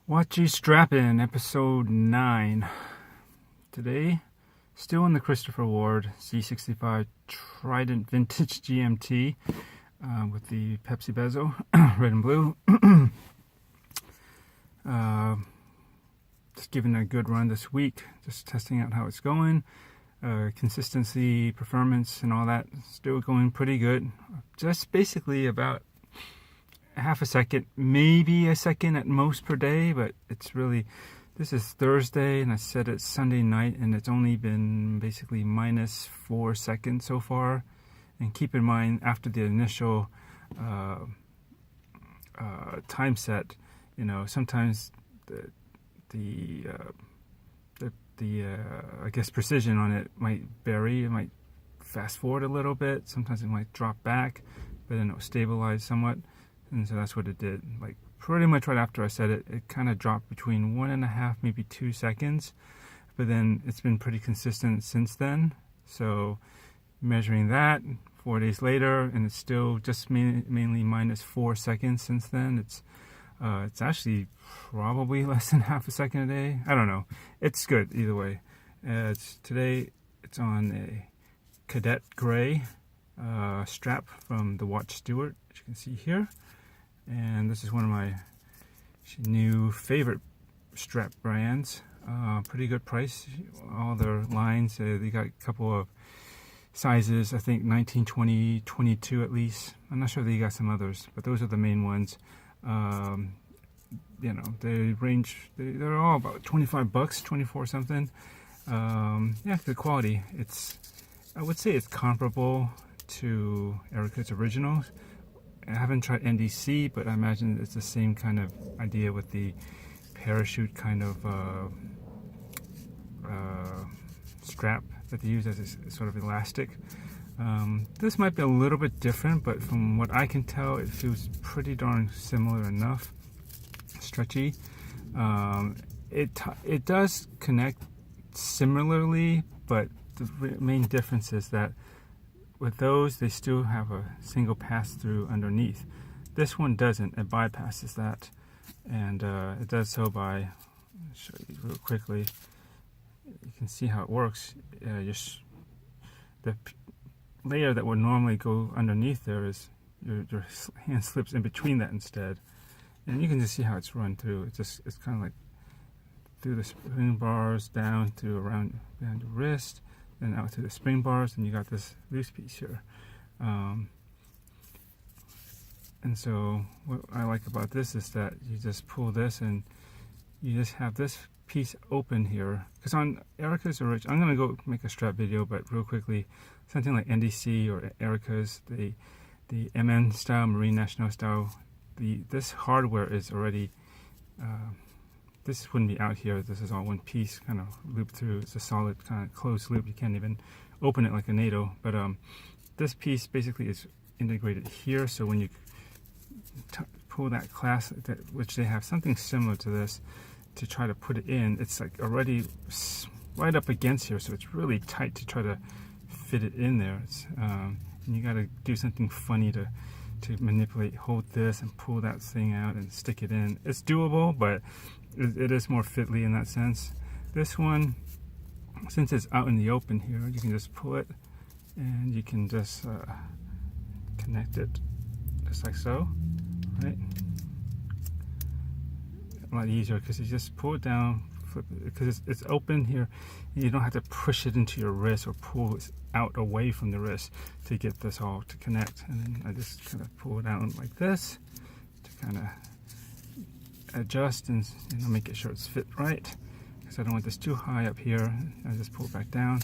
Watch U Strappin, episode 9. Today, still in the Christopher Ward C65 Trident Vintage GMT with the Pepsi bezel, red and blue. Just giving it a good run this week, just testing out how it's going. Consistency, performance, and all that still going pretty good. Just basically about half a second, maybe a second at most per day, but it's really, this is Thursday and I said it's Sunday night and it's only been basically minus 4 seconds so far. And keep in mind, after the initial time set, you know, sometimes the I guess precision on it might vary. It might fast forward a little bit, sometimes it might drop back, but then it'll stabilize somewhat. And so that's what it did. Like pretty much right after I said it, it kind of dropped between 1.5, maybe 2 seconds. But then it's been pretty consistent since then. So measuring that 4 days later, and it's still just mainly minus 4 seconds since then. It's actually probably less than half a second a day. I don't know. It's good either way. Today it's on a Cadet Gray strap from the Watch Stewart, as you can see here. And this is one of my new favorite strap brands. Pretty good price. All their lines, they got a couple of sizes, I think 19, 20, 22 at least. I'm not sure they got some others, but those are the main ones. You know, they range, they're all about 25 bucks, 24 something. Yeah, good quality. I would say it's comparable to Erica's originals. I haven't tried NDC, but I imagine it's the same kind of idea with the parachute kind of strap that they use as a sort of elastic. This might be a little bit different, but from what I can tell, it feels pretty darn similar enough. Stretchy. It does connect similarly, but the main difference is that with those, they still have a single pass-through underneath. This one doesn't. It bypasses that, and it does so by, I'll show you real quickly. You can see how it works. Just the layer that would normally go underneath there is your hand slips in between that instead, and you can just see how it's run through. It's kind of like through the spring bars down through around behind your wrist, then out to the spring bars, and you got this loose piece here. And so what I like about this is that you just pull this and you just have this piece open here. Because on Erica's original, I'm going to go make a strap video, but real quickly, something like NDC or Erica's, the MN style, Marine National style, this hardware is already, this wouldn't be out here. This is all one piece, kind of looped through. It's a solid kind of closed loop. You can't even open it like a NATO. But this piece basically is integrated here. So when you pull that clasp, which they have something similar to this, to try to put it in, it's like already right up against here. So it's really tight to try to fit it in there. And you got to do something funny to manipulate, hold this and pull that thing out and stick it in. It's doable, but it is more fiddly in that sense. This one, since it's out in the open here, you can just pull it and you can just connect it just like so, right? A lot easier because you just pull it down, flip it, because it's open here. You don't have to push it into your wrist or pull it out away from the wrist to get this all to connect. And then I just kind of pull it out like this to kind of adjust and make it sure it's fit right, because I don't want this too high up here. I just pull it back down,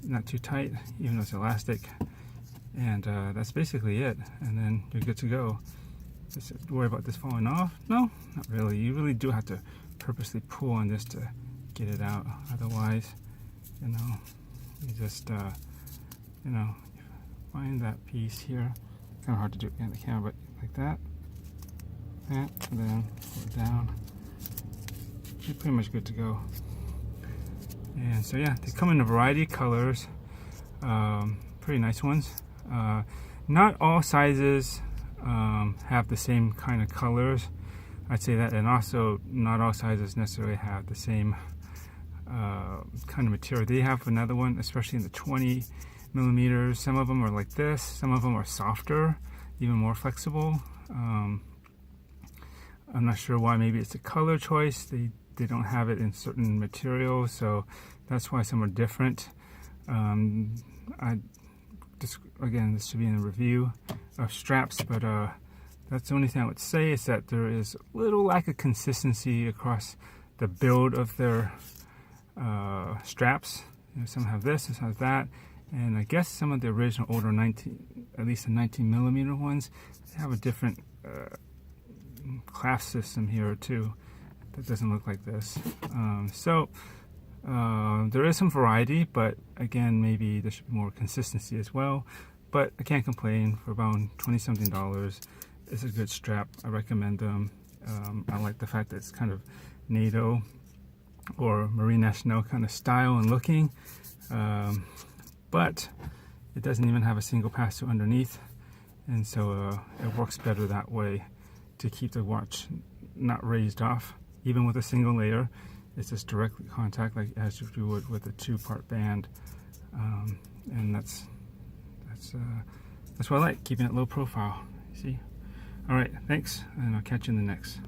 not too tight, even though it's elastic, and that's basically it. And then you're good to go. Just worry about this falling off? No, not really. You really do have to purposely pull on this to get it out. Otherwise, you know, you just you know, find that piece here. Kind of hard to do in the camera, but like that. And then pull it down. You're pretty much good to go. And so yeah, they come in a variety of colors, pretty nice ones. Not all sizes have the same kind of colors. I'd say that, and also not all sizes necessarily have the same kind of material. They have another one, especially in the 20 millimeters. Some of them are like this, some of them are softer, even more flexible. I'm not sure why. Maybe it's a color choice. They don't have it in certain materials, so that's why some are different. Again, this should be in a review of straps, but that's the only thing I would say is that there is a little lack of consistency across the build of their straps. You know, some have this, some have that, and I guess some of the original older at least the 19 millimeter ones, they have a different clasp system here too that doesn't look like this. There is some variety, but again, maybe there should be more consistency as well. But I can't complain. For about $20-something, it's a good strap. I recommend them. I like the fact that it's kind of NATO or Marine National kind of style and looking, but it doesn't even have a single pass-through underneath, and so it works better that way to keep the watch not raised off. Even with a single layer, it's just direct contact, like as you would with a 2-part band, and that's what I like, keeping it low profile. You see? All right, thanks, and I'll catch you in the next.